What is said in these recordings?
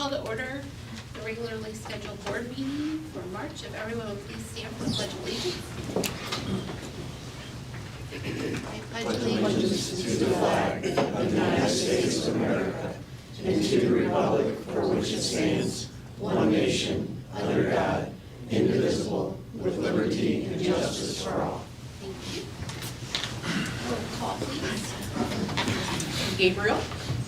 call to order the regularly scheduled board meeting for March. If everyone would please stand for the Pledge of Allegiance. I pledge allegiance to the flag of the United States of America and to the republic for which it stands, one nation, under God, indivisible, with liberty and justice for all. Thank you. Roll call, please. Gabriel?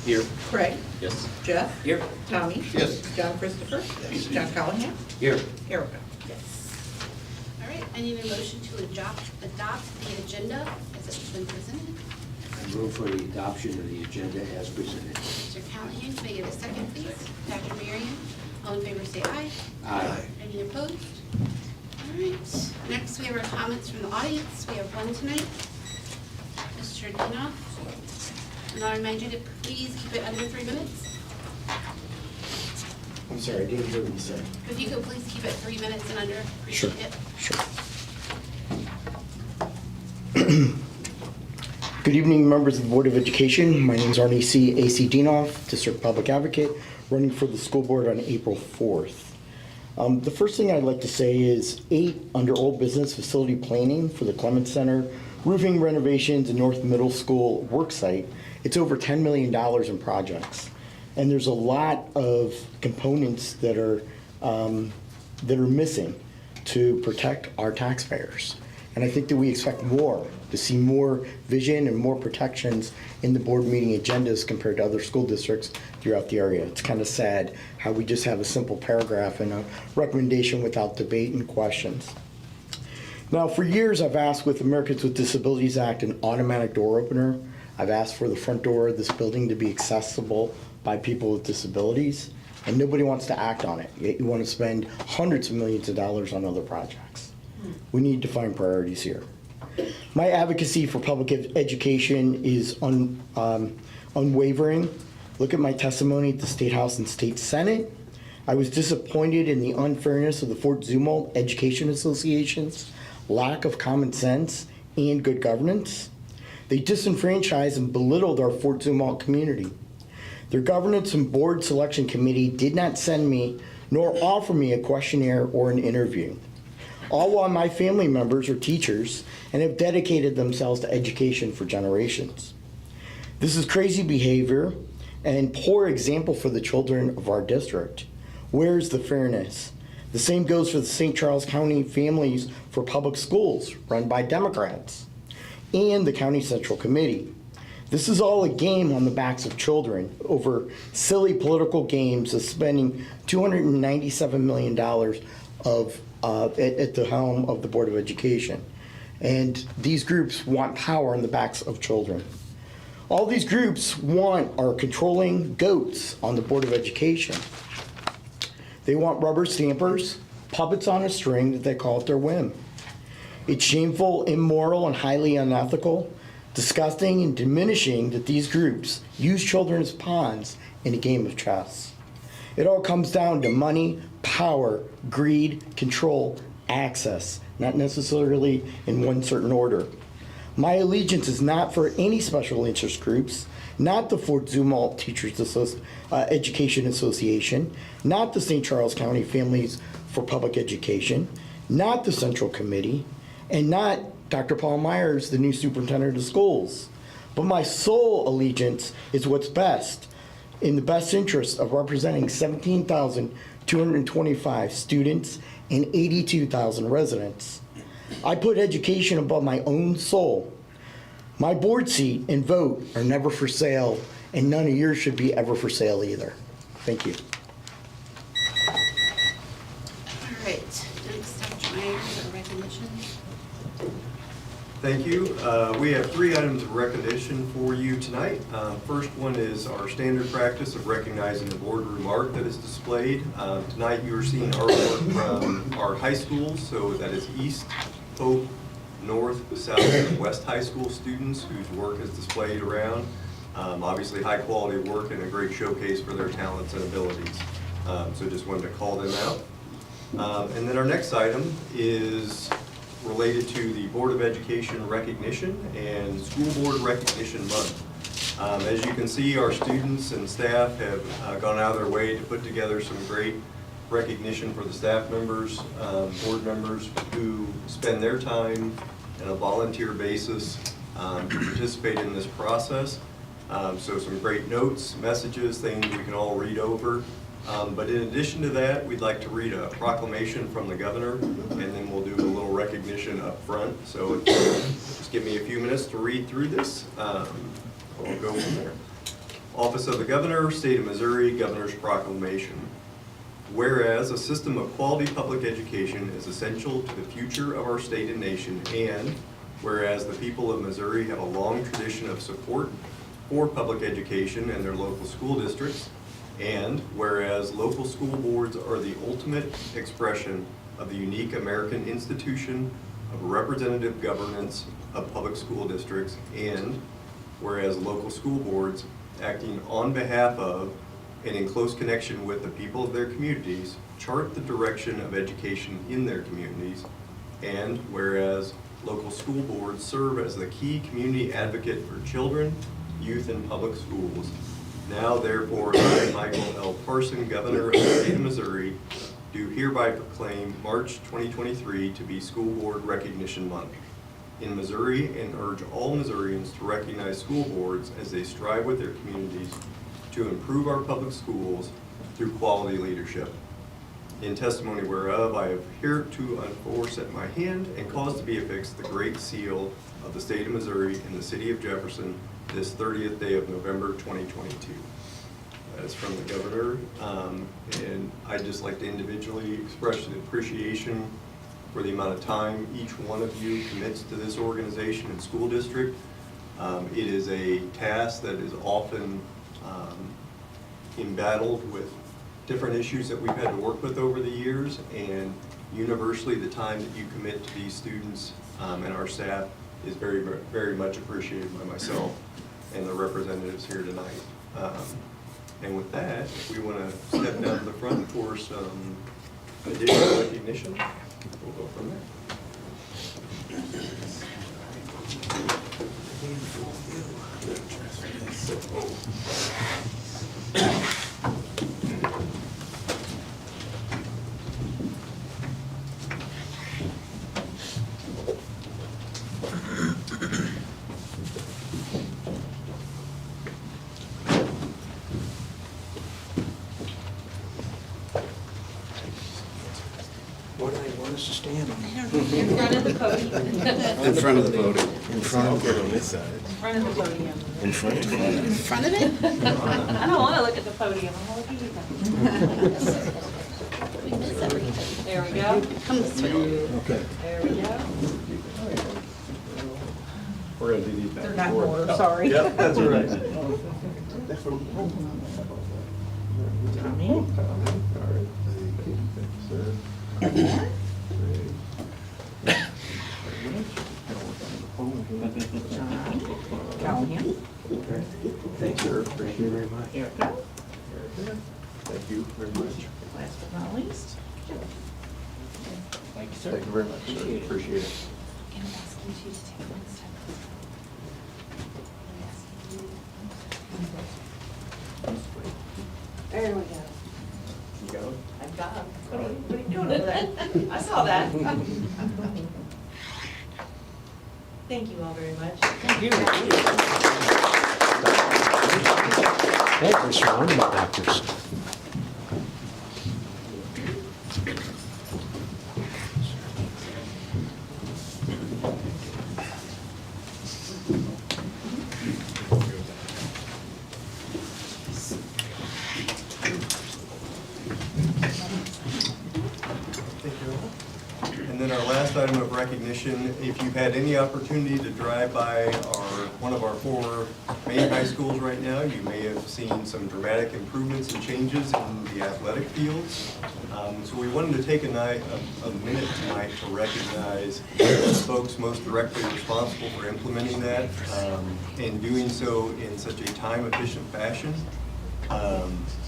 Here. Craig? Yes. Jeff? Here. Tommy? Yes. John Christopher? Yes. John Callahan? Here. Erica? Yes. All right, I need a motion to adopt the agenda as it's been presented. I move for the adoption of the agenda as presented. Mr. Callahan, can I get a second, please? Dr. Marion, all in favor say aye. Aye. Any opposed? All right, next we have our comments from the audience. We have one tonight. Mr. Dinoff. And I'll remind you to please keep it under 3 minutes. I'm sorry, I didn't hear what you said. If you could please keep it 3 minutes and under, Sure. appreciate it. Sure. Good evening, members of the Board of Education. My name is Arnie C. A.C. Dinoff, District Public Advocate, running for the school board on April 4th. The first thing I'd like to say is 8 under old business facility planning for the Clements Center, roofing renovations and North Middle School worksite. It's over $10 million in projects. And there's a lot of components that are missing to protect our taxpayers. And I think that we expect more, to see more vision and more protections in the board meeting agendas compared to other school districts throughout the area. It's kind of sad how we just have a simple paragraph and a recommendation without debate and questions. Now, for years, I've asked with Americans with Disabilities Act an automatic door opener. I've asked for the front door of this building to be accessible by people with disabilities, and nobody wants to act on it. Yet you want to spend hundreds of millions of dollars on other projects. We need to find priorities here. My advocacy for public education is unwavering. Look at my testimony at the State House and State Senate. I was disappointed in the unfairness of the Fort Zumwalt Education Association's lack of common sense and good governance. They disenfranchised and belittled our Fort Zumwalt community. Their governance and board selection committee did not send me nor offer me a questionnaire or an interview, all while my family members are teachers and have dedicated themselves to education for generations. This is crazy behavior and poor example for the children of our district. Where's the fairness? The same goes for the St. Charles County Families for Public Schools, run by Democrats, and the County Central Committee. This is all a game on the backs of children over silly political games of spending $297 million at the helm of the Board of Education. And these groups want power on the backs of children. All these groups are controlling goats on the Board of Education. They want rubber stampers, puppets on a string that they call at their whim. It's shameful, immoral, and highly unethical, disgusting, and diminishing that these groups use children as pawns in a game of chess. It all comes down to money, power, greed, control, access, not necessarily in one certain order. My allegiance is not for any special interest groups, not the Fort Zumwalt Teachers Education Association, not the St. Charles County Families for Public Education, not the Central Committee, and not Dr. Paul Myers, the new superintendent of schools. But my sole allegiance is what's best, in the best interest of representing 17,225 students and 82,000 residents. I put education above my own soul. My board seat and vote are never for sale, and none of yours should be ever for sale either. Thank you. All right, next, Dr. Myers, our recognition. Thank you. We have 3 items of recognition for you tonight. First one is our standard practice of recognizing the board remark that is displayed. Tonight you are seeing artwork from our high schools, so that is East, Hope, North, South, and West High School students whose work is displayed around. Obviously high quality work and a great showcase for their talents and abilities. So just wanted to call them out. And then our next item is related to the Board of Education recognition and School Board Recognition Month. As you can see, our students and staff have gone out of their way to put together some great recognition for the staff members, board members who spend their time on a volunteer basis to participate in this process. So some great notes, messages, things we can all read over. But in addition to that, we'd like to read a proclamation from the governor, and then we'll do a little recognition up front. So just give me a few minutes to read through this. We'll go from there. Office of the Governor, State of Missouri, Governor's Proclamation. Whereas a system of quality public education is essential to the future of our state and nation, and whereas the people of Missouri have a long tradition of support for public education and their local school districts, and whereas local school boards are the ultimate expression of the unique American institution of representative governance of public school districts, and whereas local school boards, acting on behalf of and in close connection with the people of their communities, chart the direction of education in their communities, and whereas local school boards serve as the key community advocate for children, youth, and public schools. Now therefore, I, Michael L. Parson, Governor of the State of Missouri, do hereby proclaim March 2023 to be School Board Recognition Month in Missouri, and urge all Missourians to recognize school boards as they strive with their communities to improve our public schools through quality leadership. In testimony whereof, I have hereto unforced at my hand and caused to be affixed the great seal of the state of Missouri in the city of Jefferson this 30th day of November 2022. That is from the governor, and I'd just like to individually express an appreciation for the amount of time each one of you commits to this organization and school district. It is a task that is often embattled with different issues that we've had to work with over the years, and universally the time that you commit to these students and our staff is very, very much appreciated by myself and the representatives here tonight. And with that, if we want to step down to the front for some additional recognition, we'll go from there. What do they want us to stand on? In front of the podium. In front of the podium. In front of it on this side. In front of the podium. In front of it. In front of it? I don't want to look at the podium. I want to look at you. We miss everything. There we go. Come this way. Okay. There we go. We're going to do these back They're and not in forth. order, sorry. Yep, that's all right. Tommy. Callahan. Thanks, sir. Appreciate it very much. Erica. Thank you very much. Last but not least. Thank you, sir. Thank you very much, sir. Appreciate it. Appreciate it. Can I ask you to take the next time? There we go. You got it? I've got him. What are you doing over there? I saw that. Thank you all very much. Thank you. Hey, we're surrounded by doctors. And then our last item of recognition, if you've had any opportunity to drive by one of our four main high schools right now, you may have seen some dramatic improvements and changes in the athletic fields. So we wanted to take a minute tonight to recognize the folks most directly responsible for implementing that, and doing so in such a time-efficient fashion.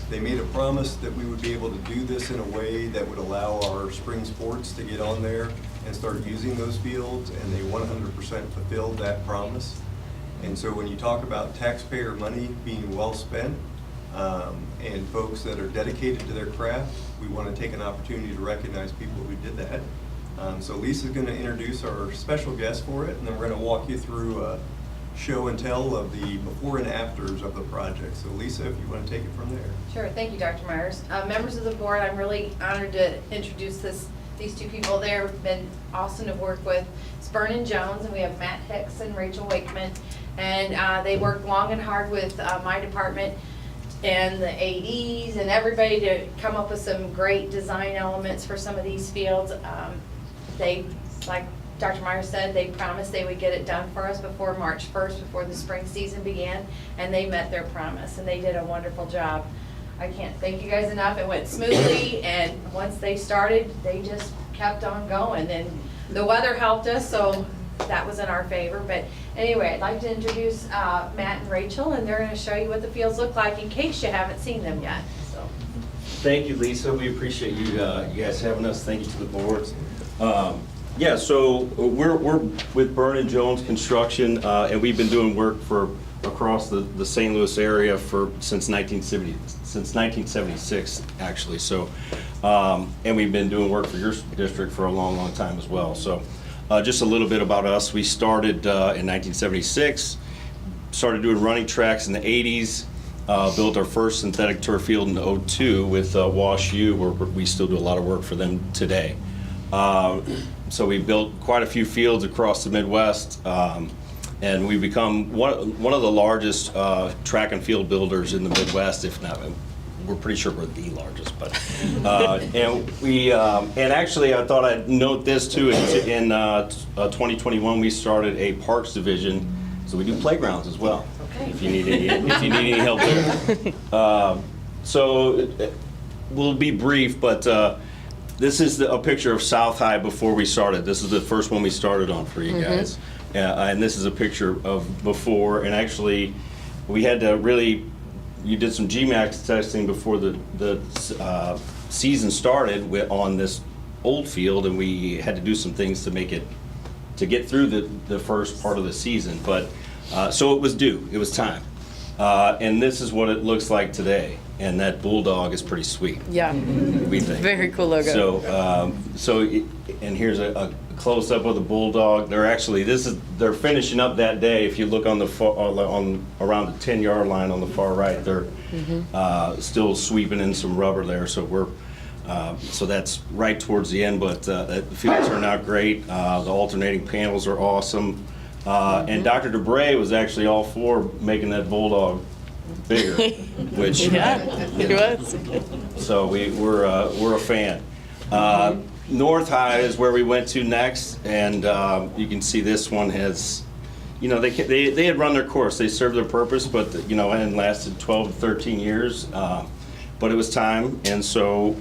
They made a promise that we would be able to do this in a way that would allow our spring sports to get on there and start using those fields, and they 100% fulfilled that promise. And so when you talk about taxpayer money being well spent, and folks that are dedicated to their craft, we want to take an opportunity to recognize people who did that. So Lisa's going to introduce our special guest for it, and then we're going to walk you through a show and tell of the before and afters of the project. So Lisa, if you want to take it from there. Sure, thank you, Dr. Myers. Members of the board, I'm really honored to introduce these two people. They've been awesome to work with. It's Vernon Jones, and we have Matt Hicks and Rachel Wakeman. And they worked long and hard with my department and the ADs and everybody to come up with some great design elements for some of these fields. They, like Dr. Myers said, they promised they would get it done for us before March 1st, before the spring season began, and they met their promise, and they did a wonderful job. I can't thank you guys enough. It went smoothly, and once they started, they just kept on going. And the weather helped us, so that was in our favor. But anyway, I'd like to introduce Matt and Rachel, and they're going to show you what the fields look like in case you haven't seen them yet. So. Thank you, Lisa. We appreciate you guys having us. Thank you to the boards. Yeah, so we're with Vernon Jones Construction, and we've been doing work for across the St. Louis area since 1976, actually. So, and we've been doing work for your district for a long, long time as well. So, just a little bit about us. We started in 1976. Started doing running tracks in the 80s. Built our first synthetic turf field in 2002 with Wash U, where we still do a lot of work for them today. So we built quite a few fields across the Midwest, and we've become one of the largest track and field builders in the Midwest, if not, we're pretty sure we're the largest. But and actually, I thought I'd note this too. In 2021, we started a parks division, so we do playgrounds as well. Okay. If you need any help there. So we'll be brief, but. This is a picture of South High before we started. This is the first one we started on for you guys. And this is a picture of before. And actually, we had to you did some GMAX testing before the season started on this old field, and we had to do some things to get through the first part of the season. But so it was due. It was time. And this is what it looks like today. And that bulldog is pretty sweet. Yeah. We think. Very cool logo. So, and here's a close up of the bulldog. They're finishing up that day. If you look on around the 10-yard line on the far right, they're still sweeping in some rubber there. So so that's right towards the end. But the field turned out great. The alternating panels are awesome. And Dr. DeBray was actually all for making that bulldog bigger, which Yeah, he was. so we're a fan. North High is where we went to next, and you can see this one has, they had run their course, they served their purpose, but it hadn't lasted 12 to 13 years, but it was time, and so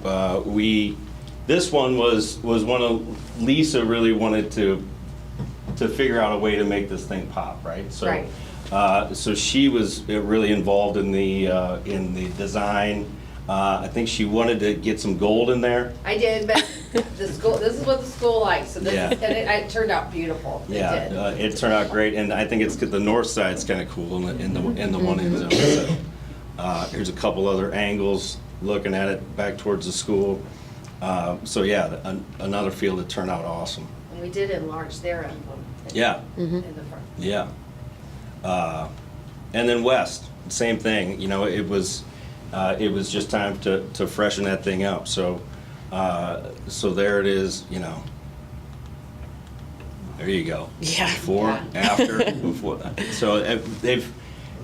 this one was one of Lisa really wanted to figure out a way to make this thing pop, right? So. Right. So she was really involved in the design. I think she wanted to get some gold in there. I did, but this is what the school likes, so Yeah. and it turned out beautiful. It did. It turned out great, and I think it's the north side's kind of cool in the one end zone. So, here's a couple other angles looking at it back towards the school. So yeah, another field that turned out awesome. And we did enlarge their emblem. Yeah. In the front. Yeah. And then west, same thing. It was just time to freshen that thing up. So there it is. There you go. Yeah. Before, after, before. So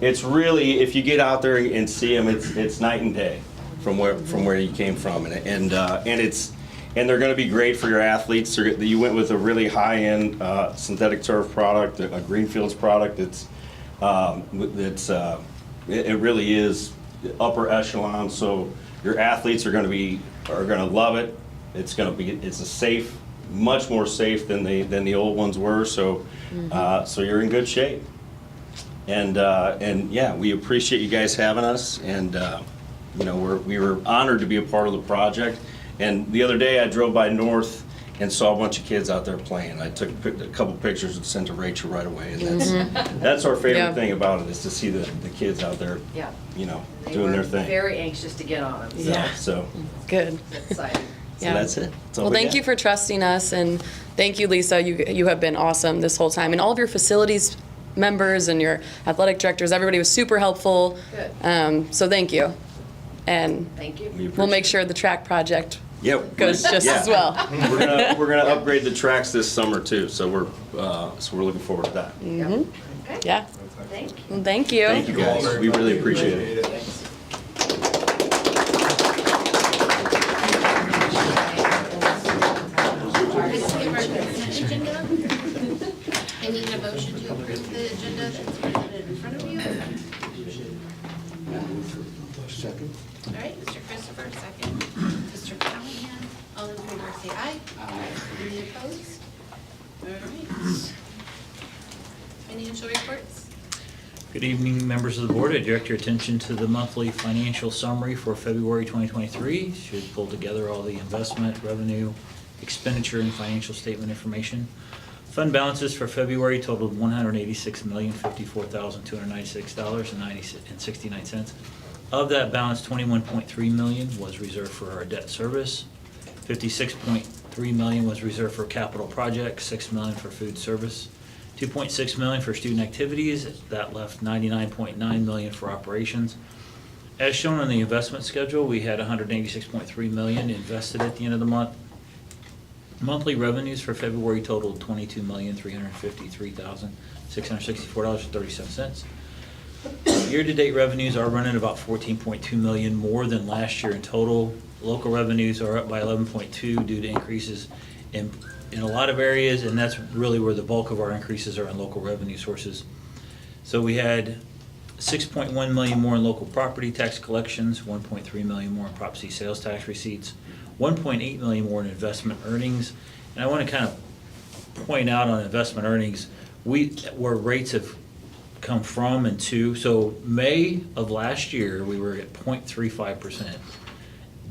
it's really, if you get out there and see them, it's night and day from where you came from, and they're going to be great for your athletes. You went with a really high-end synthetic turf product, a Greenfields product. It really is upper echelon. So your athletes are going to love it. It's a safe, much more safe than the old ones were. So so you're in good shape. And yeah, we appreciate you guys having us. And we were honored to be a part of the project. And the other day I drove by North and saw a bunch of kids out there playing. I took a couple pictures and sent to Rachel right away, and that's our favorite Yeah. thing about it, is to see the kids out there, Yeah. you know, They doing their were thing. very anxious to get on them, so Yeah. So Good. it's exciting. Yeah. that's it. That's all Well, we thank got. you for trusting us, and thank you, Lisa. You have been awesome this whole time, and all of your facilities members and your athletic directors. Everybody was super helpful. Good. So thank you, and Thank you. We we'll make appreciate sure the track project Yeah, goes just yeah. as well. We're gonna upgrade the tracks this summer too, so we're looking forward to that. Okay. Yeah. Thank you. Well, thank you. Thank you guys. We really appreciate it. I need a motion to approve the agenda that's presented in front of you. Second? All right, Mr. Christopher, second. Mr. Callahan, all in favor, say aye. Aye. Any opposed? All right. Financial reports? Good evening, members of the board. I direct your attention to the monthly financial summary for February 2023. Should pull together all the investment, revenue, expenditure, and financial statement information. Fund balances for February totaled $186,054,296.69. Of that balance, $21.3 million was reserved for our debt service. $56.3 million was reserved for capital projects, $6 million for food service, $2.6 million for student activities. That left $99.9 million for operations. As shown on the investment schedule, we had $186.3 million invested at the end of the month. Monthly revenues for February totaled $22,353,664.37. Year-to-date revenues are running about $14.2 million more than last year in total. Local revenues are up by 11.2 due to increases in a lot of areas, and that's really where the bulk of our increases are in local revenue sources. So we had $6.1 million more in local property tax collections, $1.3 million more in Prop C sales tax receipts, $1.8 million more in investment earnings. And I want to kind of point out on investment earnings, where rates have come from and to. So May of last year, we were at 0.35%.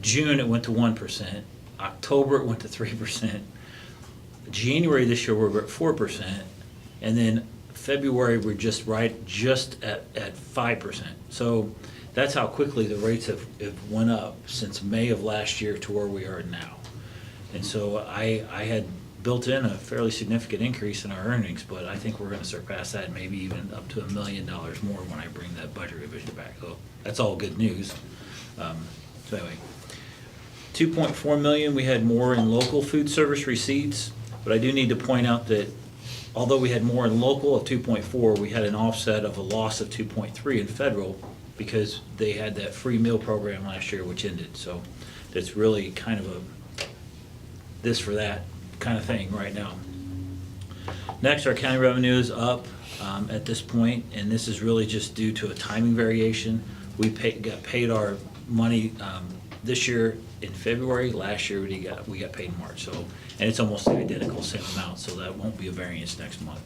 June, it went to 1%. October, it went to 3%. January this year, we're at 4%. And then February, we're just at 5%. So that's how quickly the rates have went up since May of last year to where we are now. And so I had built in a fairly significant increase in our earnings, but I think we're gonna surpass that, maybe even up to $1 million more when I bring that budget revision back. So that's all good news. So anyway, $2.4 million, we had more in local food service receipts, but I do need to point out that although we had more in local of 2.4, we had an offset of a loss of 2.3 in federal, because they had that free meal program last year, which ended. So that's really kind of a this for that kind of thing right now. Next, our county revenue is up at this point, and this is really just due to a timing variation. We got paid our money this year in February. Last year we got paid in March. So, and it's almost the identical same amount, so that won't be a variance next month.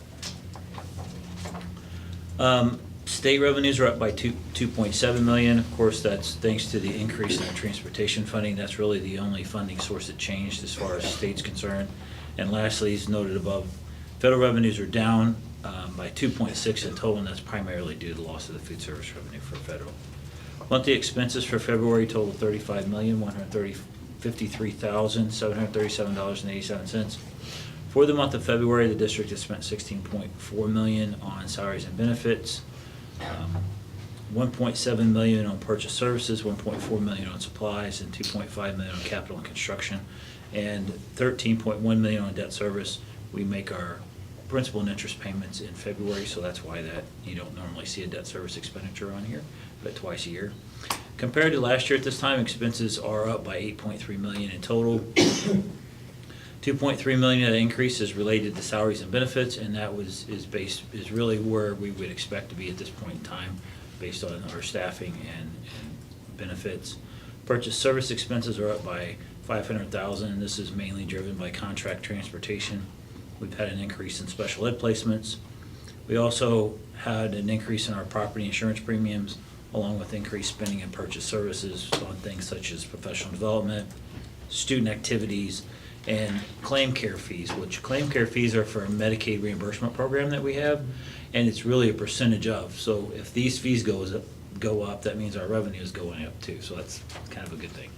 State revenues are up by 2.7 million. Of course, that's thanks to the increase in our transportation funding. That's really the only funding source that changed as far as state's concerned. And lastly, as noted above, federal revenues are down by 2.6 in total, and that's primarily due to the loss of the food service revenue for federal. Monthly expenses for February total $35,153,737.87. For the month of February, the district has spent $16.4 million on salaries and benefits, $1.7 million on purchase services, $1.4 million on supplies, and $2.5 million on capital and construction, and $13.1 million on debt service. We make our principal and interest payments in February, so that's why that you don't normally see a debt service expenditure on here, but twice a year. Compared to last year at this time, expenses are up by $8.3 million in total. $2.3 million of the increase is related to salaries and benefits, and that is really where we would expect to be at this point in time, based on our staffing and benefits. Purchase service expenses are up by $500,000. This is mainly driven by contract transportation. We've had an increase in special ed placements. We also had an increase in our property insurance premiums, along with increased spending in purchase services on things such as professional development, student activities, and claim care fees, which claim care fees are for a Medicaid reimbursement program that we have, and it's really a percentage of. So if these fees go up, that means our revenue is going up too, so that's kind of a good thing.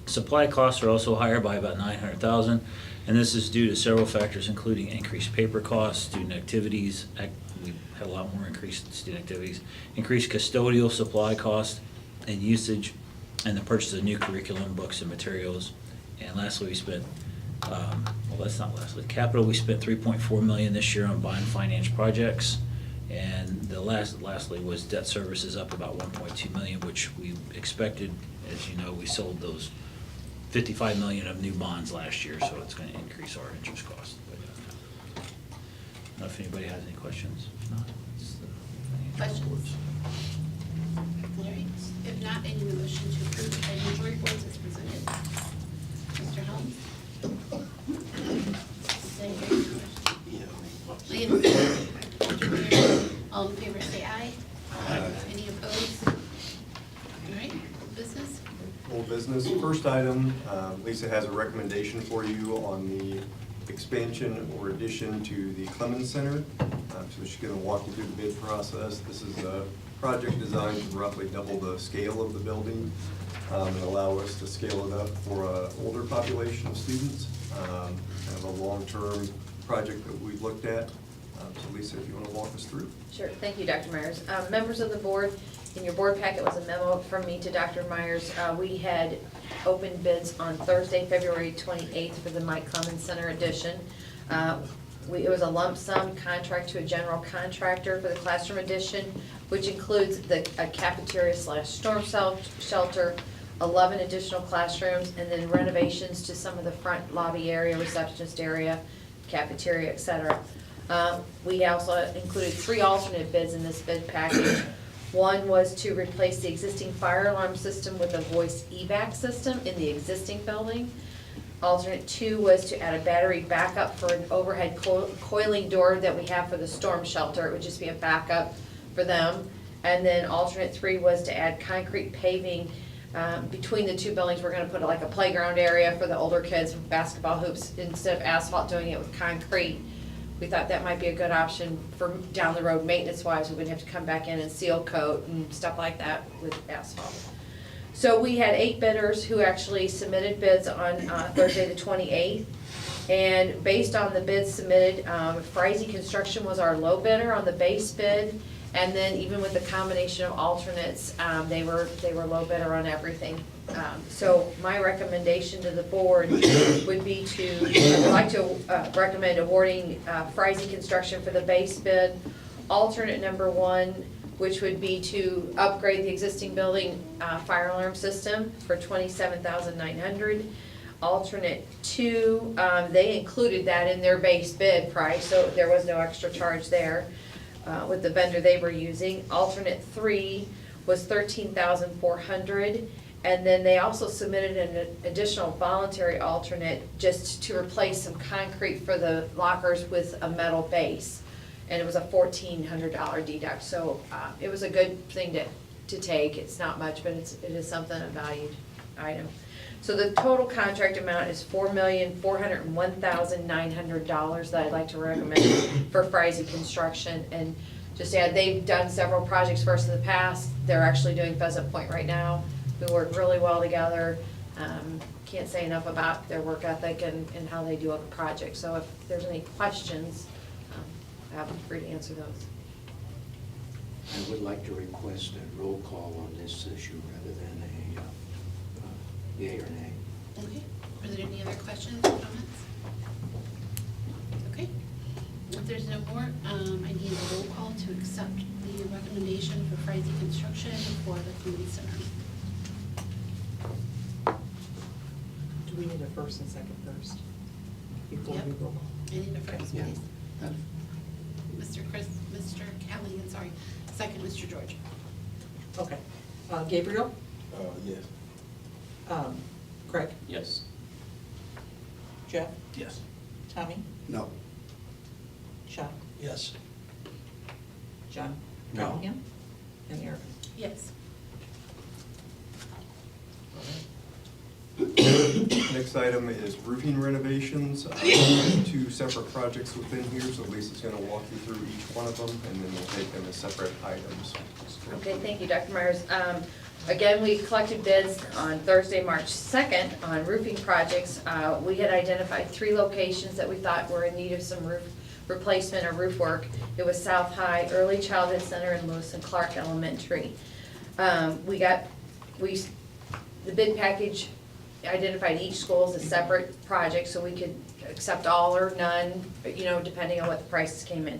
Supply costs are also higher by about $900,000, and this is due to several factors, including increased paper costs, student activities. We had a lot more increased student activities, increased custodial supply costs and usage, and the purchase of new curriculum, books, and materials. And lastly, we spent, well, that's not lastly, capital, we spent $3.4 million this year on bond finance projects. And the lastly was debt services up about $1.2 million, which we expected. As you know, we sold those $55 million of new bonds last year, so it's going to increase our interest costs. But, I don't know if anybody has any questions. If not, it's the financial Questions? reports. All right, if not, I need a motion to approve the financial reports as presented. Mr. Helms? All in favor, say aye. Aye. Any opposed? All right, business? Old business. First item, Lisa has a recommendation for you on the expansion or addition to the Clemens Center. So she's going to walk you through the bid process. This is a project designed to roughly double the scale of the building and allow us to scale it up for an older population of students. Kind of a long-term project that we've looked at. So Lisa, if you want to walk us through. Sure, thank you, Dr. Myers. Members of the board, in your board packet was a memo from me to Dr. Myers. We had opened bids on Thursday, February 28th for the Mike Clemens Center addition. It was a lump sum contract to a general contractor for the classroom addition, which includes a cafeteria / storm shelter, 11 additional classrooms, and then renovations to some of the front lobby area, receptionist area, cafeteria, et cetera. We also included 3 alternate bids in this bid package. One was to replace the existing fire alarm system with a voice evac system in the existing building. Alternate 2 was to add a battery backup for an overhead coiling door that we have for the storm shelter. It would just be a backup for them. And then alternate 3 was to add concrete paving between the 2 buildings. We're gonna put like a playground area for the older kids with basketball hoops instead of asphalt, doing it with concrete. We thought that might be a good option for down the road maintenance wise. We wouldn't have to come back in and seal coat and stuff like that with asphalt. So we had 8 bidders who actually submitted bids on Thursday the 28th. And based on the bids submitted, Friese Construction was our low bidder on the base bid. And then even with the combination of alternates, they were low bidder on everything. So my recommendation to the board would be I'd like to recommend awarding Friese Construction for the base bid. Alternate number 1, which would be to upgrade the existing building fire alarm system for $27,900. Alternate 2, they included that in their base bid price, so there was no extra charge there with the vendor they were using. Alternate 3 was $13,400. And then they also submitted an additional voluntary alternate just to replace some concrete for the lockers with a metal base. And it was a $1,400 deduct, so it was a good thing to take. It's not much, but it is something, a valued item. So the total contract amount is $4,401,900 that I'd like to recommend for Friese Construction. And just add, they've done several projects for us in the past. They're actually doing Pheasant Point right now. We work really well together. Can't say enough about their work ethic and how they do a project. So if there's any questions, I'm free to answer those. I would like to request a roll call on this issue rather than a yea or nay. Okay, are there any other questions or comments? Okay, if there's no more, I need a roll call to accept the recommendation for Friese Construction for the community center. Do we need a first and second first? Before Yep. we roll call? I need a first, Yeah. please. Mr. Callahan, sorry. Second, Mr. George. Okay. Gabriel? Yes. Craig? Yes. Jeff? Yes. Tommy? No. Sean? Yes. John? No. Callahan? And Erica? Yes. Next Next item is roofing renovations. Two separate projects within here, so Lisa's going to walk you through each one of them, and then we'll take them as separate items. Okay, thank you, Dr. Myers. Again, we collected bids on Thursday, March 2nd on roofing projects. We had identified 3 locations that we thought were in need of some roof replacement or roof work. It was South High, Early Childhood Center, and Lewis and Clark Elementary. The bid package identified each school as a separate project, so we could accept all or none, depending on what the prices came in.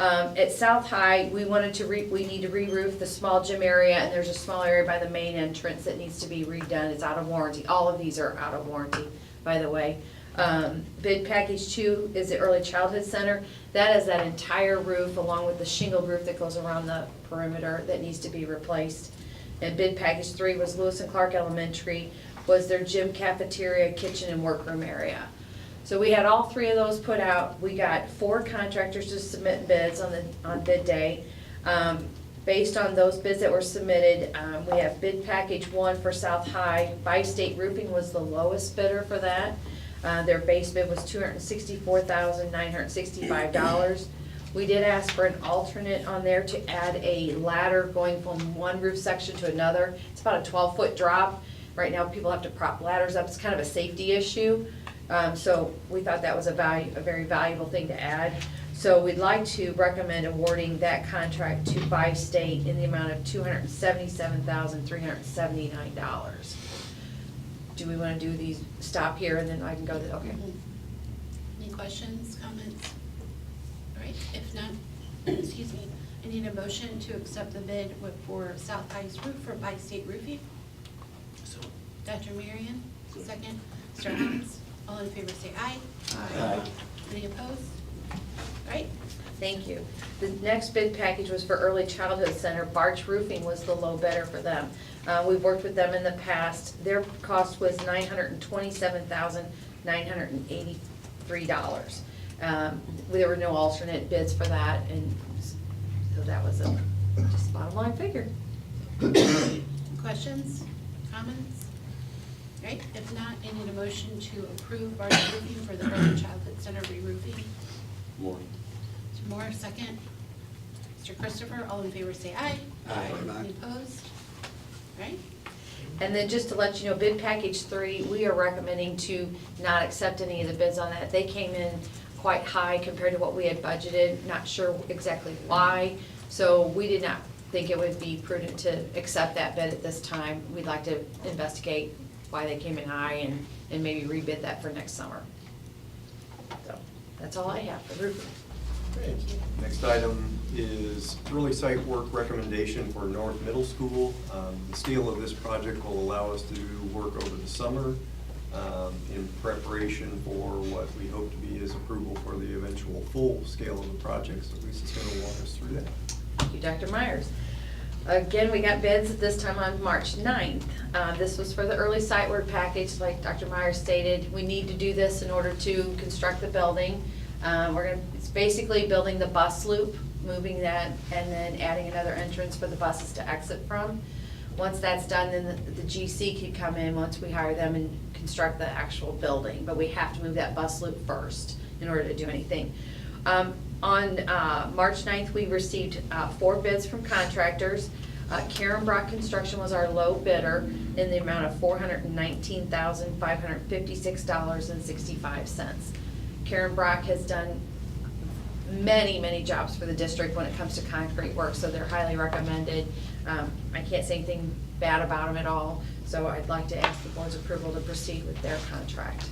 At South High, we need to re-roof the small gym area, and there's a small area by the main entrance that needs to be redone. It's out of warranty. All of these are out of warranty, by the way. Bid package 2 is the Early Childhood Center. That is that entire roof along with the shingled roof that goes around the perimeter that needs to be replaced. And bid package 3 was Lewis and Clark Elementary, was their gym, cafeteria, kitchen, and workroom area. So we had all 3 of those put out. We got 4 contractors to submit bids on bid day. Based on those bids that were submitted, we have bid package 1 for South High. Bi-State Roofing was the lowest bidder for that. Their base bid was $264,965. We did ask for an alternate on there to add a ladder going from one roof section to another. It's about a 12-foot drop. Right now, people have to prop ladders up. It's kind of a safety issue. So we thought that was a very valuable thing to add. So we'd like to recommend awarding that contract to Bi-State in the amount of $277,379. Do we want to do these, stop here, and then I can go to, okay. Any questions, comments? All right, if not, excuse me, I need a motion to accept the bid for South High's roof for Bi-State Roofing. So, Dr. Marion, second. Mr. Hans, all in favor say aye. Aye. Any opposed? All right, Thank you. The next bid package was for Early Childhood Center. Barch Roofing was the low bidder for them. We've worked with them in the past. Their cost was $927,983. There were no alternate bids for that, and so that was just bottom line figure. questions, comments? All right, if not, I need a motion to approve Barge Roofing for the Early Childhood Center re-roofing. more. Mr. Moore, second. Mr. Christopher, all in favor say aye. Aye. Any opposed? All right, And then just to let you know, bid package 3, we are recommending to not accept any of the bids on that. They came in quite high compared to what we had budgeted, not sure exactly why. So we did not think it would be prudent to accept that bid at this time. We'd like to investigate why they came in high and maybe rebid that for next summer. So that's all I have for roofing. thank you. Next item is early site work recommendation for North Middle School. The scale of this project will allow us to do work over the summer in preparation for what we hope to be is approval for the eventual full scale of the project. So Lisa's going to walk us through that. Thank you, Dr. Myers. Again, we got bids at this time on March 9th. This was for the early site work package, like Dr. Myers stated. We need to do this in order to construct the building. It's basically building the bus loop, moving that, and then adding another entrance for the buses to exit from. Once that's done, then the GC can come in once we hire them and construct the actual building. But we have to move that bus loop first in order to do anything. On March 9th, we received 4 bids from contractors. Karen Brock Construction was our low bidder in the amount of $419,556.65. Karen Brock has done many jobs for the district when it comes to concrete work, so they're highly recommended. I can't say anything bad about them at all, so I'd like to ask the board's approval to proceed with their contract.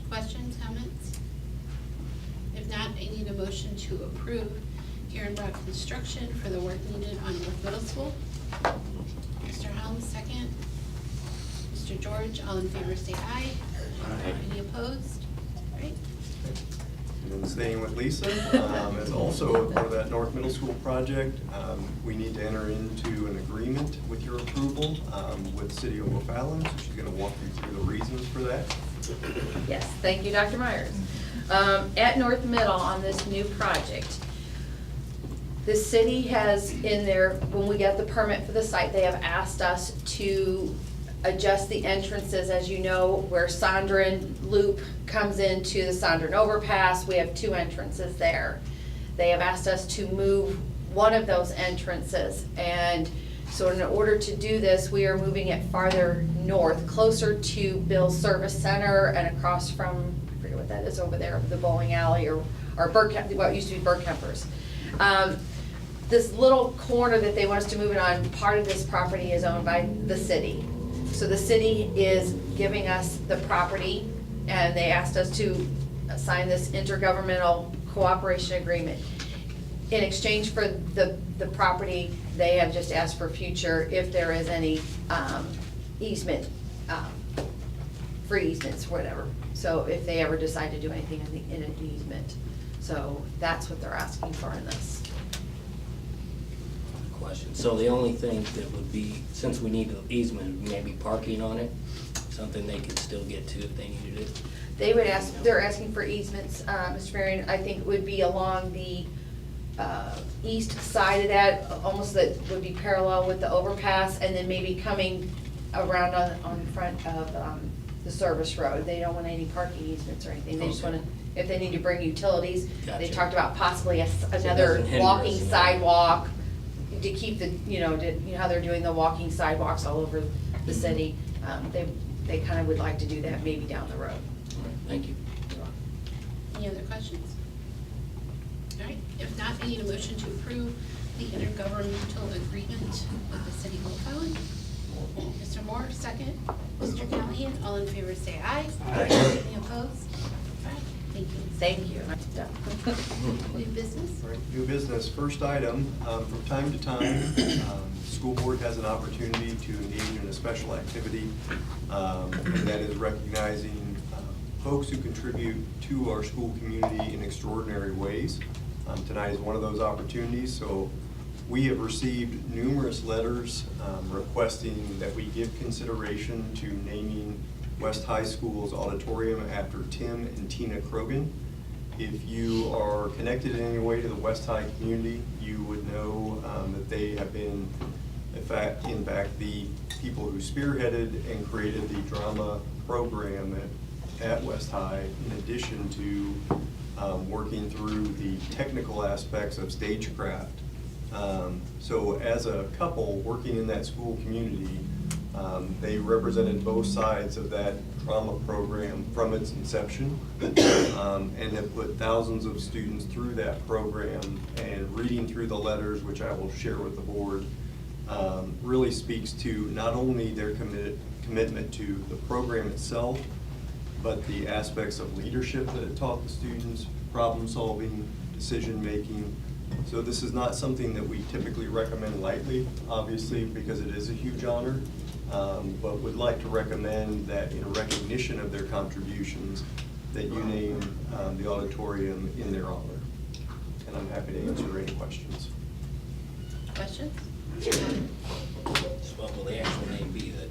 Questions, comments? If not, I need a motion to approve Karen Brock Construction for the work needed on North Middle School. Mr. Helms, second. Mr. George, all in favor say aye. Any opposed? All right, And then staying with Lisa, as also part of that North Middle School project, we need to enter into an agreement with your approval with City of O'Fallon. So she's going to walk you through the reasons for that. Yes, thank you, Dr. Myers. At North Middle on this new project, the city has in there, when we got the permit for the site, they have asked us to adjust the entrances, as you know, where Sondran Loop comes into the Sondran overpass, we have 2 entrances there. They have asked us to move one of those entrances, and so in order to do this, we are moving it farther north, closer to Bill's Service Center and across from, I forget what that is over there, the bowling alley or what used to be Burkemper's. This little corner that they want us to move it on, part of this property is owned by the city. So the city is giving us the property, and they asked us to sign this intergovernmental cooperation agreement. In exchange for the property, they have just asked for future, if there is any easement, free easements, whatever. So if they ever decide to do anything in an easement. So that's what they're asking for in this. Question. So the only thing that would be, since we need an easement, maybe parking on it, something they could still get to if they needed it? They would ask, they're asking for easements, Mr. Marion, I think would be along the east side of that, almost that would be parallel with the overpass, and then maybe coming around on front of the service road. They don't want any parking easements or anything, they just Okay. want to, if they need to bring utilities, they Gotcha. talked about possibly another doesn't hinder walking us in that. sidewalk to keep the, you know how they're doing the walking sidewalks all over the city. They kind of would like to do that maybe down the road. All right, thank you. Any other questions? All right, if not, I need a motion to approve the intergovernmental agreement with the city of Oak Island. Mr. Moore, second. Mr. Callahan, all in favor say aye. Aye. Any opposed? All right, thank you. Thank you. New business? All right, new business, first item, from time to time, the school board has an opportunity to engage in a special activity, and that is recognizing folks who contribute to our school community in extraordinary ways. Tonight is one of those opportunities, so we have received numerous letters requesting that we give consideration to naming West High School's auditorium after Tim and Tina Krogan. If you are connected in any way to the West High community, you would know that they have been, in fact, the people who spearheaded and created the drama program at West High, in addition to working through the technical aspects of stagecraft. So as a couple working in that school community, they represented both sides of that drama program from its inception, and have put thousands of students through that program. And reading through the letters, which I will share with the board, really speaks to not only their commitment to the program itself, but the aspects of leadership that it taught the students, problem solving, decision making. So this is not something that we typically recommend lightly, obviously, because it is a huge honor, but would like to recommend that in recognition of their contributions, that you name the auditorium in their honor. And I'm happy to answer any questions. Questions? What will the actual name be, the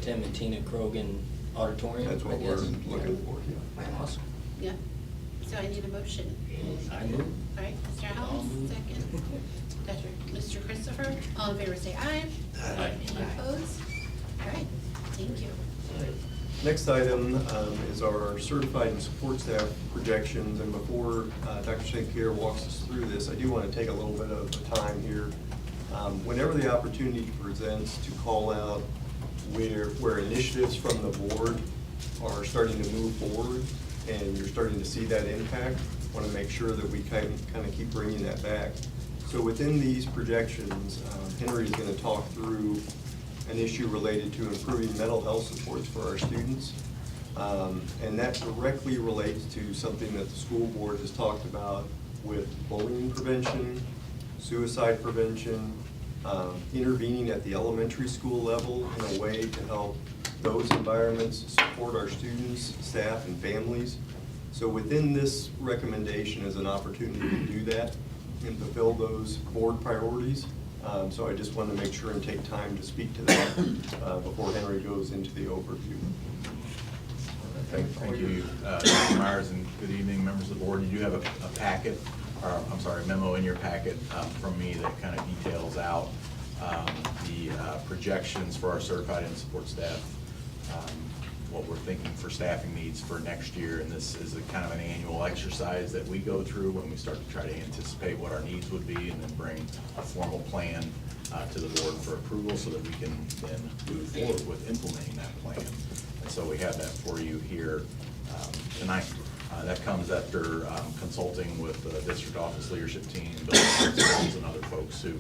Tim and Tina Krogan Auditorium? That's what I we're guess? looking for, yeah. Awesome. Yeah. So I need a motion. I move. All right, Mr. I'll Howells, move. second. Gotcha. Mr. Christopher, all in favor say aye. Aye. Any opposed? All right, thank you. Next item is our certified and support staff projections, and before Dr. St. Pierre walks us through this, I do want to take a little bit of time here. Whenever the opportunity presents to call out where initiatives from the board are starting to move forward and you're starting to see that impact, I want to make sure that we kind of keep bringing that back. So within these projections, Henry is going to talk through an issue related to improving mental health supports for our students. And that directly relates to something that the school board has talked about with bullying prevention, suicide prevention, intervening at the elementary school level in a way to help those environments support our students, staff, and families. So within this recommendation is an opportunity to do that and fulfill those board priorities. So I just wanted to make sure and take time to speak to that before Henry goes into the overview. Thank you, Dr. Myers, and good evening, members of the board. You do have a packet, or I'm sorry, memo in your packet from me that kind of details out the projections for our certified and support staff, what we're thinking for staffing needs for next year. And this is a kind of an annual exercise that we go through when we start to try to anticipate what our needs would be and then bring a formal plan to the board for approval so that we can then move forward with implementing that plan. And so we have that for you here tonight. That comes after consulting with the district office leadership team, building principals, and other folks who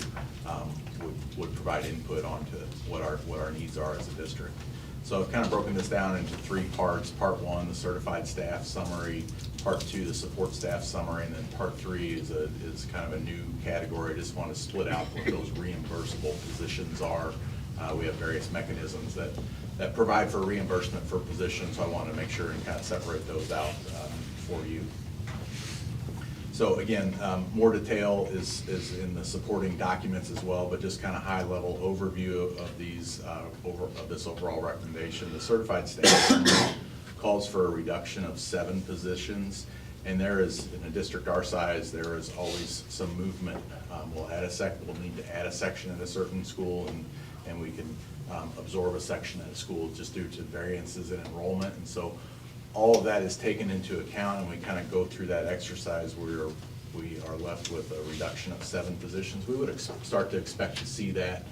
would provide input onto what our needs are as a district. So I've kind of broken this down into 3 parts. Part 1, the certified staff summary. Part 2, the support staff summary. And then Part 3 is kind of a new category. I just want to split out what those reimbursable positions are. We have various mechanisms that provide for reimbursement for positions, so I want to make sure and kind of separate those out for you. So again, more detail is in the supporting documents as well, but just kind of high-level overview of these of this overall recommendation. The certified staff calls for a reduction of 7 positions, and there is, in a district our size, there is always some movement. We'll need to add a section at a certain school, and we can absorb a section at a school just due to variances in enrollment. And so all of that is taken into account, and we kind of go through that exercise where we are left with a reduction of 7 positions. We would start to expect to see that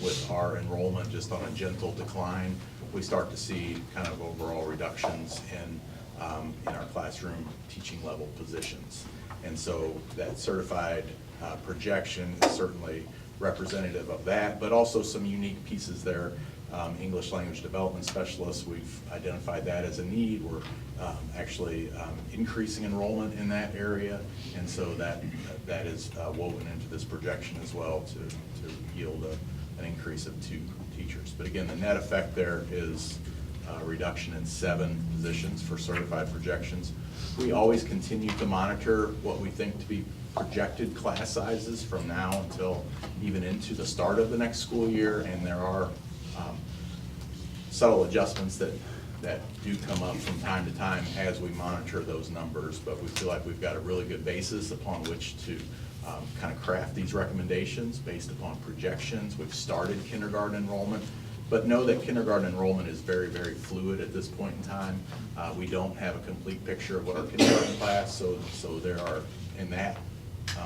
with our enrollment just on a gentle decline. We start to see kind of overall reductions in our classroom teaching level positions. And so that certified projection is certainly representative of that, but also some unique pieces there. English language development specialists, we've identified that as a need. We're actually increasing enrollment in that area, and so that is woven into this projection as well to yield an increase of 2 teachers. But again, the net effect there is a reduction in 7 positions for certified projections. We always continue to monitor what we think to be projected class sizes from now until even into the start of the next school year, and there are subtle adjustments that do come up from time to time as we monitor those numbers, but we feel like we've got a really good basis upon which to kind of craft these recommendations based upon projections. We've started kindergarten enrollment, but know that kindergarten enrollment is very, very fluid at this point in time. We don't have a complete picture of what our kindergarten class, so there are, in that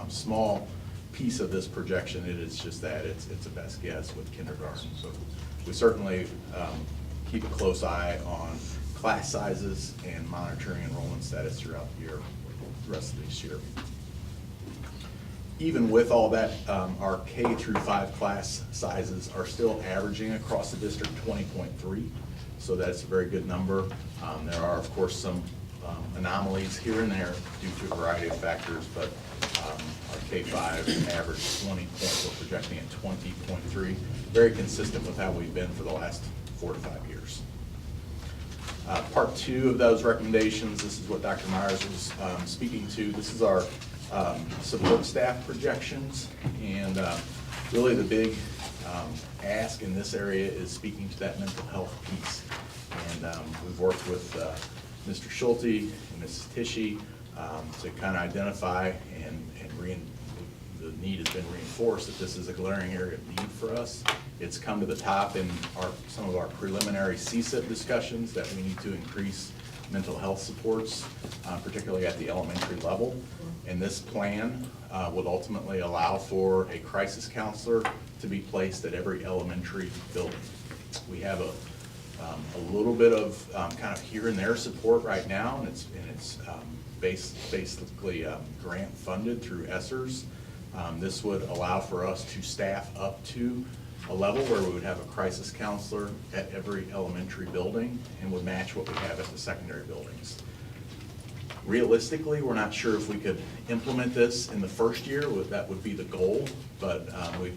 small piece of this projection, it is just that, it's a best guess with kindergarten. So we certainly keep a close eye on class sizes and monitoring enrollment status throughout the year, the rest of this year. Even with all that, our K through 5 class sizes are still averaging across the district 20.3, so that's a very good number. There are, of course, some anomalies here and there due to a variety of factors, but our K-5 average 20 points, we're projecting at 20.3, very consistent with how we've been for the last 4 to 5 years. Part 2 of those recommendations, this is what Dr. Myers was speaking to. This is our support staff projections, and really the big ask in this area is speaking to that mental health piece. And we've worked with Mr. Schulte and Mrs. Tishy to kind of identify and the need has been reinforced that this is a glaring area of need for us. It's come to the top in some of our preliminary CSIP discussions that we need to increase mental health supports, particularly at the elementary level. And this plan would ultimately allow for a crisis counselor to be placed at every elementary building. We have a little bit of kind of here and there support right now, and it's basically grant funded through ESSERS. This would allow for us to staff up to a level where we would have a crisis counselor at every elementary building and would match what we have at the secondary buildings. Realistically, we're not sure if we could implement this in the first year. That would be the goal, but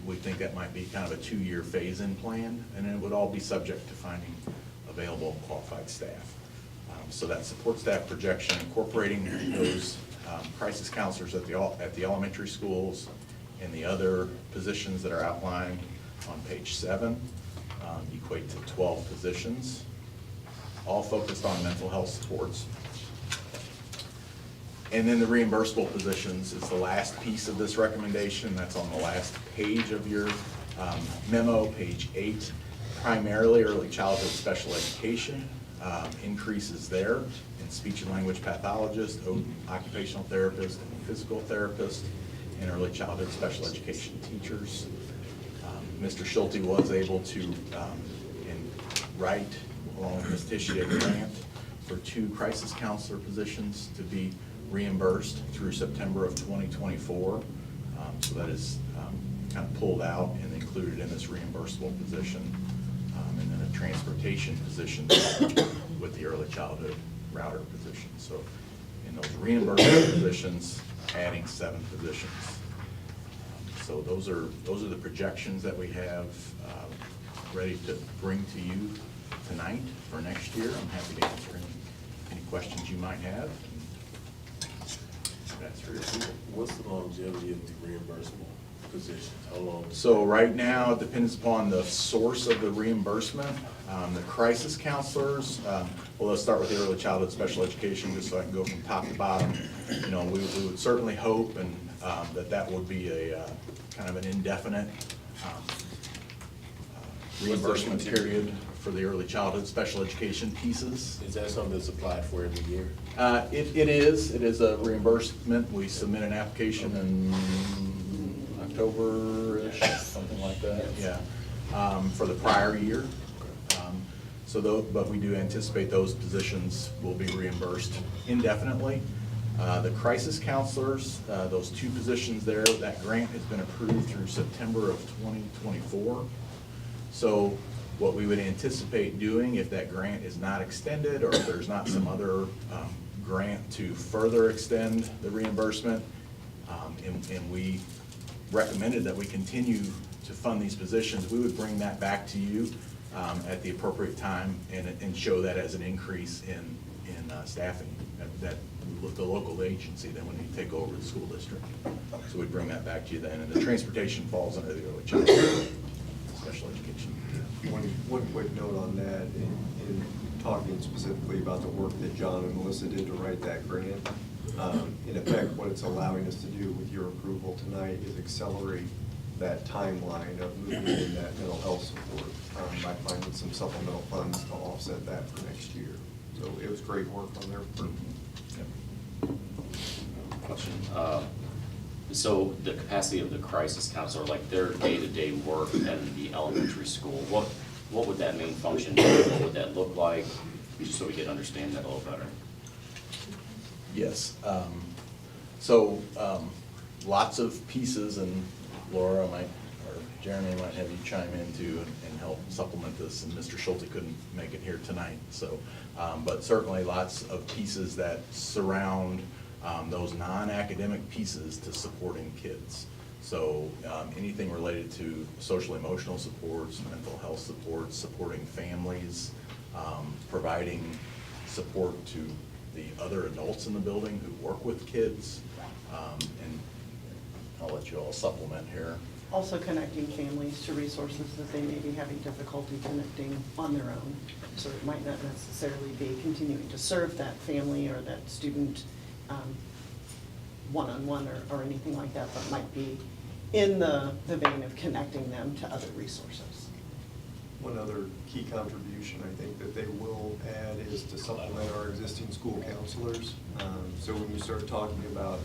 we think that might be kind of a 2-year phase-in plan, and it would all be subject to finding available qualified staff. So that support staff projection, incorporating those crisis counselors at the elementary schools and the other positions that are outlined on page 7, equate to 12 positions, all focused on mental health supports. And then the reimbursable positions is the last piece of this recommendation. That's on the last page of your memo, page 8, primarily early childhood special education, increases there in speech and language pathologist, occupational therapist, and physical therapist, and early childhood special education teachers. Mr. Schulte was able to write, along with Ms. Tishy, a grant for 2 crisis counselor positions to be reimbursed through September of 2024. So that is kind of pulled out and included in this reimbursable position. And then a transportation position with the early childhood router position. So in those reimbursable positions, adding 7 positions. So those are the projections that we have ready to bring to you tonight for next year. I'm happy to answer any questions you might have. That's for your approval. What's the longevity of the reimbursable positions? How long? So right now, it depends upon the source of the reimbursement. The crisis counselors, well, let's start with the early childhood special education, just so I can go from top to bottom. You know, we would certainly hope and that would be a kind of an indefinite reimbursement period for the early childhood special education pieces. Is that something that's applied for every year? It is a reimbursement. We submit an application in October-ish, something like that, yeah, for the prior year. But we do anticipate those positions will be reimbursed indefinitely. The crisis counselors, those 2 positions there, that grant has been approved through September of 2024. So what we would anticipate doing if that grant is not extended, or if there's not some other grant to further extend the reimbursement, and we recommended that we continue to fund these positions, we would bring that back to you at the appropriate time and show that as an increase in staffing that the local agency then when they take over the school district. So we'd bring that back to you then, and the transportation falls under the early childhood special education. One quick note on that, in talking specifically about the work that John and Melissa did to write that grant. In effect, what it's allowing us to do with your approval tonight is accelerate that timeline of moving in that mental health support by finding some supplemental funds to offset that for next year. So it was great work on their part. Question. So the capacity of the crisis counselor, like their day-to-day work in the elementary school, what would that main function be? What would that look like? Just so we can understand that a little better. Yes. Lots of pieces, and Laura might, or Jeremy might have you chime in too and help supplement this, and Mr. Schulte couldn't make it here tonight. So, but certainly lots of pieces that surround those non-academic pieces to supporting kids. So anything related to social emotional supports, mental health supports, supporting families, providing support to the other adults in the building who work with kids, and I'll let you all supplement here. Also connecting families to resources that they may be having difficulty connecting on their own. So it might not necessarily be continuing to serve that family or that student one-on-one or anything like that, but might be in the vein of connecting them to other resources. One other key contribution I think that they will add is to supplement our existing school counselors. So when you start talking about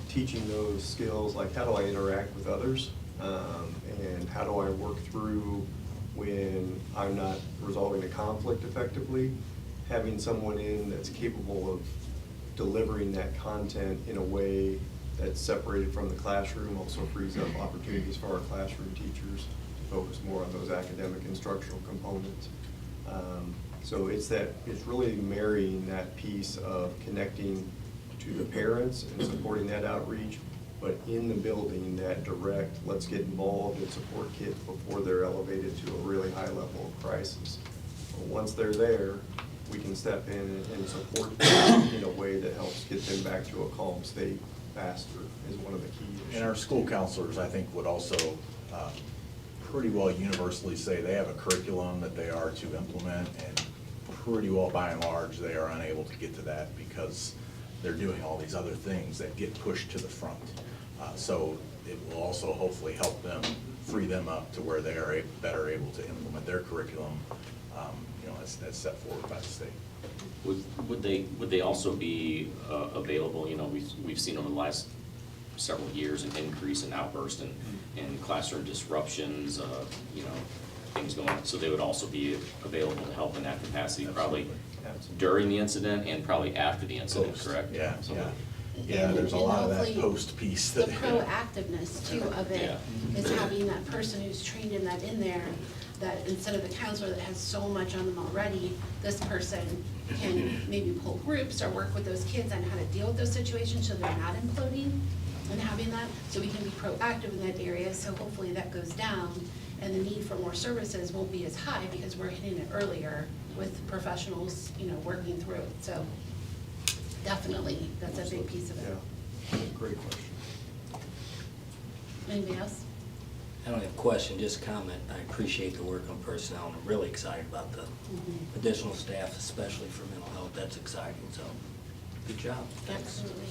teaching those skills, like how do I interact with others, and how do I work through when I'm not resolving a conflict effectively, having someone in that's capable of delivering that content in a way that's separated from the classroom also frees up opportunities for our classroom teachers to focus more on those academic instructional components. So it's really marrying that piece of connecting to the parents and supporting that outreach, but in the building, that direct, let's get involved and support kids before they're elevated to a really high level of crisis. But once they're there, we can step in and support them in a way that helps get them back to a calm state faster is one of the key issues. And our school counselors, I think, would also pretty well universally say they have a curriculum that they are to implement, and pretty well by and large they are unable to get to that because they're doing all these other things that get pushed to the front. So it will also hopefully help them free them up to where they are better able to implement their curriculum, as set forward by the state. Would they also be available, we've seen over the last several years an increase in outburst and classroom disruptions, things going on, so they would also be available to help in that capacity, probably during the incident and probably after the incident, correct? Yeah, Absolutely. yeah, there's a lot of that hopefully post piece The that. proactiveness too of it Yeah. is having that person who's trained in that in there, that instead of the counselor that has so much on them already, this person can maybe pull groups or work with those kids on how to deal with those situations so they're not imploding and having that, so we can be proactive in that area, so hopefully that goes down and the need for more services won't be as high because we're hitting it earlier with professionals, working through it, so definitely, that's a big piece of it. Yeah, great question. Anybody else? I don't have a question, just a comment. I appreciate the work on personnel, and I'm really excited about the additional staff, especially for mental health. That's exciting, so good job. Thanks. Absolutely.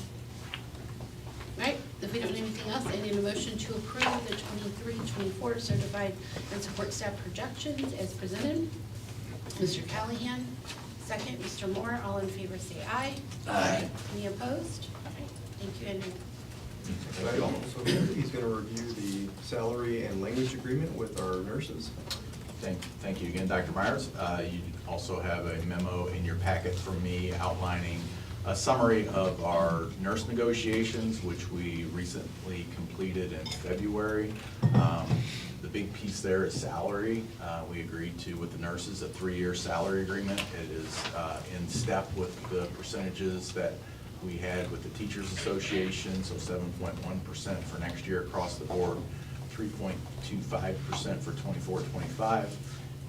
All right, if we don't have anything else, I need a motion to approve the 23-24 certified and support staff projections as presented. Mr. Callahan, second. Mr. Moore, all in favor say aye. Aye. Any opposed? All right, thank you, Andrew. So he's going to review the salary and language agreement with our nurses. Thank you again, Dr. Myers. You also have a memo in your packet from me outlining a summary of our nurse negotiations, which we recently completed in February. The big piece there is salary. We agreed to, with the nurses, a 3-year salary agreement. It is in step with the percentages that we had with the Teachers Association, so 7.1% for next year across the board, 3.25% for 24-25,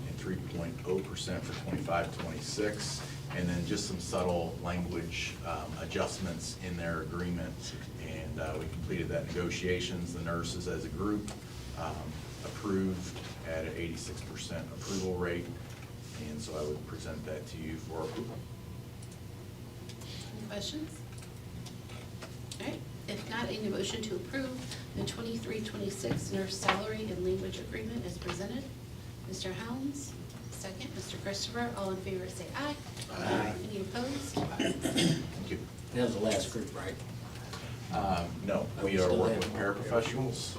and 3.0% for 25-26, and then just some subtle language adjustments in their agreement. And we completed that negotiations. The nurses as a group approved at an 86% approval rate, and so I would present that to you for approval. Any questions? All right, if not, I need a motion to approve the 23-26 nurse salary and language agreement as presented. Mr. Helms, second. Mr. Christopher, all in favor say aye. Aye. Any opposed? Thank you. That was the last group, right? No, we are working with paraprofessionals.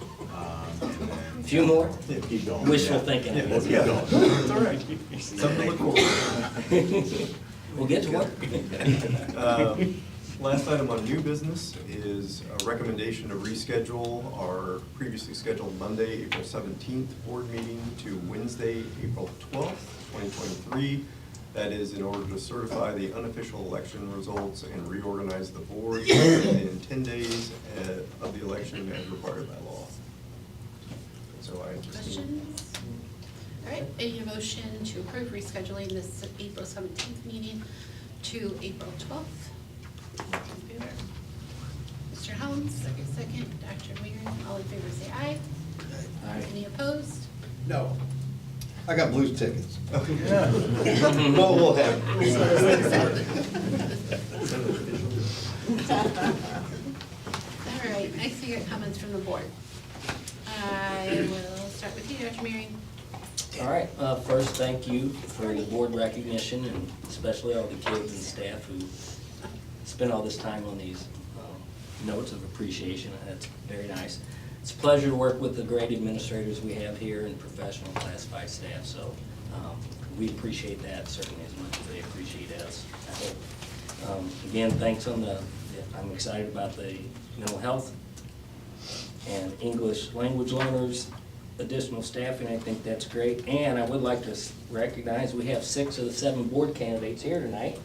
A few more? Yeah, keep going. Wishful Yeah. thinking. Yeah, let's keep going. It's all right. Something to look forward to. We'll get to work. Last item on new business is a recommendation to reschedule our previously scheduled Monday, April 17th board meeting to Wednesday, April 12th, 2023. That is in order to certify the unofficial election results and reorganize the board in 10 days of the election as required by law. So I just Questions? All right, I need a motion to approve rescheduling this April 17th meeting to April 12th. All in favor? Mr. Helms, second. Dr. Mears, all in favor say aye. Aye. Any opposed? No. I got blues tickets. No, we'll have. All right, next we get comments from the board. I will start with you, Dr. Meary. All right, first, thank you for the board recognition, and especially all the kids and staff who spend all this time on these notes of appreciation. That's very nice. It's a pleasure to work with the great administrators we have here and professional classified staff, so we appreciate that certainly as much as they appreciate us, I hope. Again, thanks I'm excited about the mental health and English language learners, additional staffing. I think that's great. And I would like to recognize we have 6 of the 7 board candidates here tonight.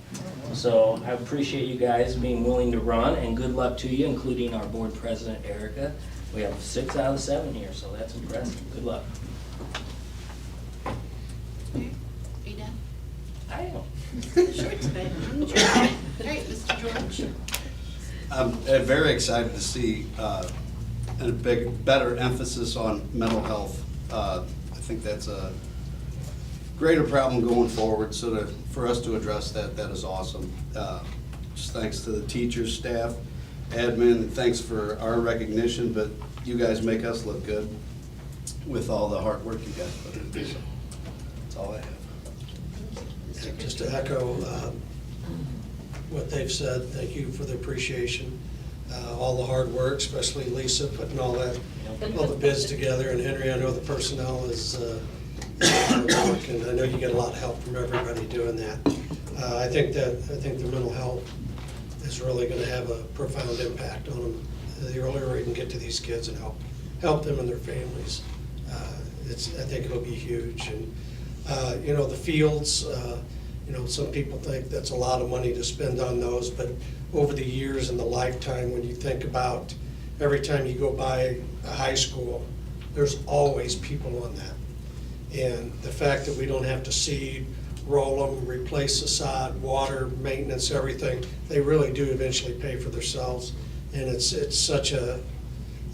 So I appreciate you guys being willing to run, and good luck to you, including our board president, Erica. We have 6 out of the 7 here, so that's impressive. Good luck. Are you done? I am. Short tonight. I'm sure. All right, Mr. George. I'm very excited to see a better emphasis on mental health. I think that's a greater problem going forward, so for us to address that is awesome. Just thanks to the teachers, staff, admin, and thanks for our recognition, but you guys make us look good. with all the hard work you guys put in. So that's all I have. Just to echo what they've said, thank you for the appreciation. All the hard work, especially Lisa putting all the bids together, and Henry, I know the personnel is hard work, and I know you get a lot of help from everybody doing that. I think the mental health is really gonna have a profound impact on them. The earlier we can get to these kids and help them and their families, I think it'll be huge. And the fields, some people think that's a lot of money to spend on those, but over the years and the lifetime, when you think about every time you go by a high school, there's always people on that. And the fact that we don't have to seed, roll them, replace the sod, water, maintenance, everything, they really do eventually pay for themselves. And it's such a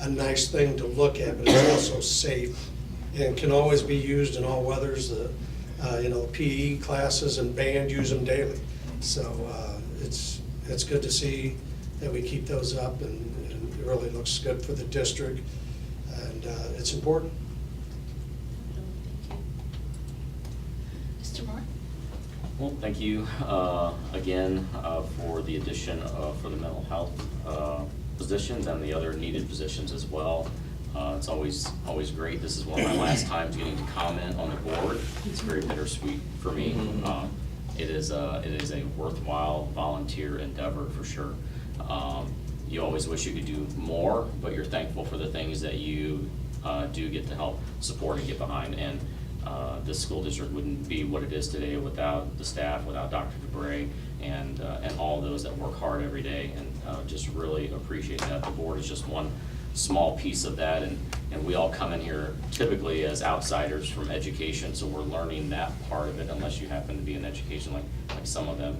nice thing to look at, but it's also safe and can always be used in all weathers. PE classes and band use them daily. So it's good to see that we keep those up, and it really looks good for the district, and it's important. Mr. Moore? Well, thank you again for the addition for the mental health positions and the other needed positions as well. It's always great. This is one of my last times getting to comment on the board. It's very bittersweet for me. It is a worthwhile volunteer endeavor for sure. You always wish you could do more, but you're thankful for the things that you do get to help support and get behind. And this school district wouldn't be what it is today without the staff, without Dr. DeBray, and all those that work hard every day. And just really appreciate that. The board is just one small piece of that, and we all come in here typically as outsiders from education, so we're learning that part of it, unless you happen to be in education like some of them.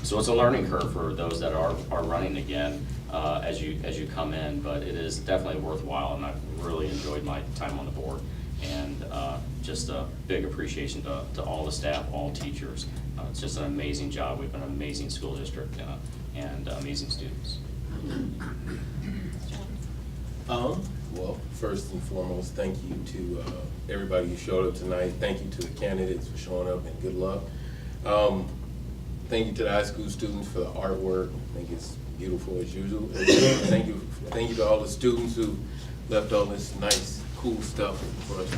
So it's a learning curve for those that are running again as you come in, but it is definitely worthwhile, and I've really enjoyed my time on the board. And just a big appreciation to all the staff, all teachers. It's just an amazing job. We've been an amazing school district and amazing students. Well, first and foremost, thank you to everybody who showed up tonight. Thank you to the candidates for showing up, and good luck. Thank you to the high school students for the artwork. I think it's beautiful as usual. Thank you to all the students who left all this nice, cool stuff for us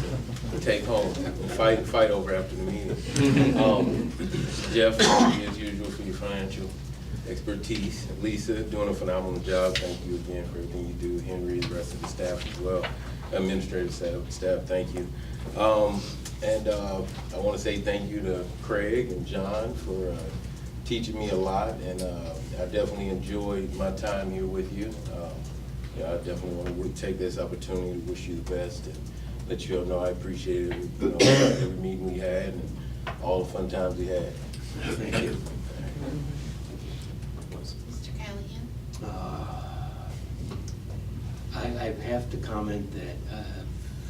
to take home and fight over after the meeting. Jeff, thank you as usual for your financial expertise. Lisa, doing a phenomenal job. Thank you again for everything you do. Henry, the rest of the staff as well. Administrative staff, thank you. And I want to say thank you to Craig and John for teaching me a lot, and I definitely enjoyed my time here with you. I definitely want to take this opportunity to wish you the best and let you all know I appreciate it. Every meeting we had and all the fun times we had. Thank you. Mr. Callahan? I have to comment that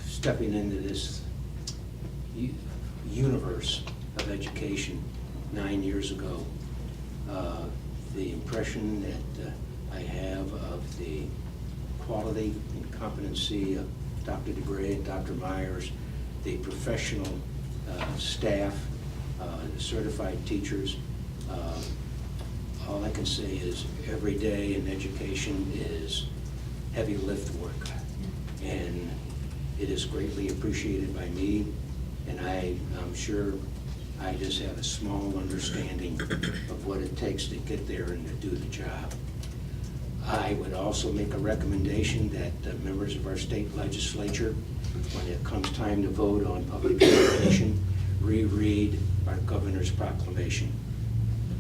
stepping into this universe of education 9 years ago, the impression that I have of the quality and competency of Dr. DeGray and Dr. Myers, the professional staff, the certified teachers, all I can say is every day in education is heavy lift work, and it is greatly appreciated by me, and I'm sure I just have a small understanding of what it takes to get there and to do the job. I would also make a recommendation that members of our state legislature, when it comes time to vote on public education, reread our governor's proclamation.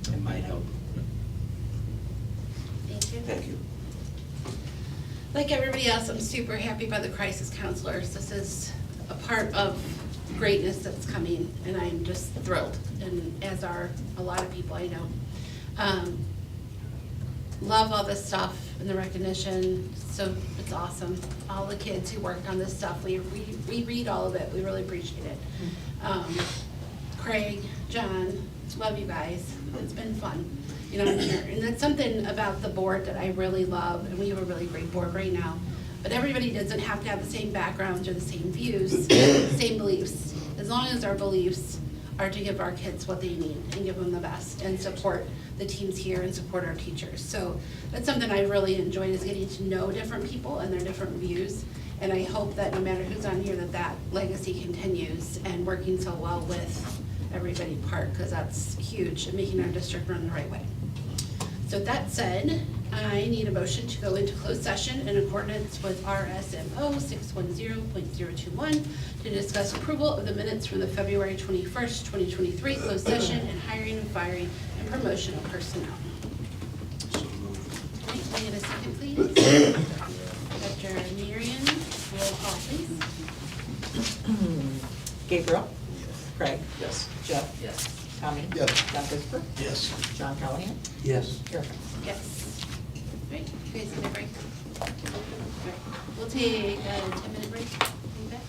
It might help. Thank you. Thank you. Like everybody else, I'm super happy by the crisis counselors. This is a part of greatness that's coming, and I'm just thrilled, and as are a lot of people I know. Love all this stuff and the recognition, so it's awesome. All the kids who worked on this stuff, we read all of it, we really appreciate it. Craig, John, love you guys. It's been fun, here. And that's something about the board that I really love, and we have a really great board right now. But everybody doesn't have to have the same backgrounds or the same views, same beliefs. As long as our beliefs are to give our kids what they need and give them the best and support the teams here and support our teachers. So that's something I really enjoyed, is getting to know different people and their different views. And I hope that no matter who's on here, that legacy continues and working so well with everybody part, because that's huge and making our district run the right way. So that said, I need a motion to go into closed session in accordance with RSMO 610.021 to discuss approval of the minutes from the February 21st, 2023 closed session and hiring and firing and promotion of personnel. Right, can I get a second, please? Dr. Marion, roll call, please. Gabriel? Craig? Yes. Jeff? Yes. Tommy? Yes. John Christopher? Yes. John Callahan? Yes. Karen? Yes. Right, you guys need a break? Right, we'll take a 10-minute break. Be back.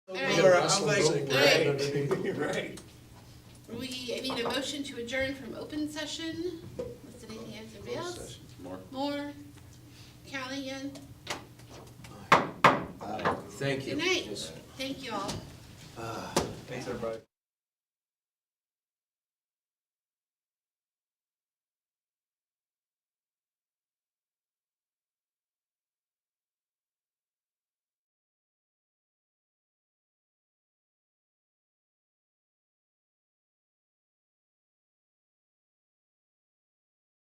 All right. I need a motion to adjourn from open session. What's anything else? Anybody else? More? Callahan? Thank you. Good night. Thank you all. Thanks, everybody.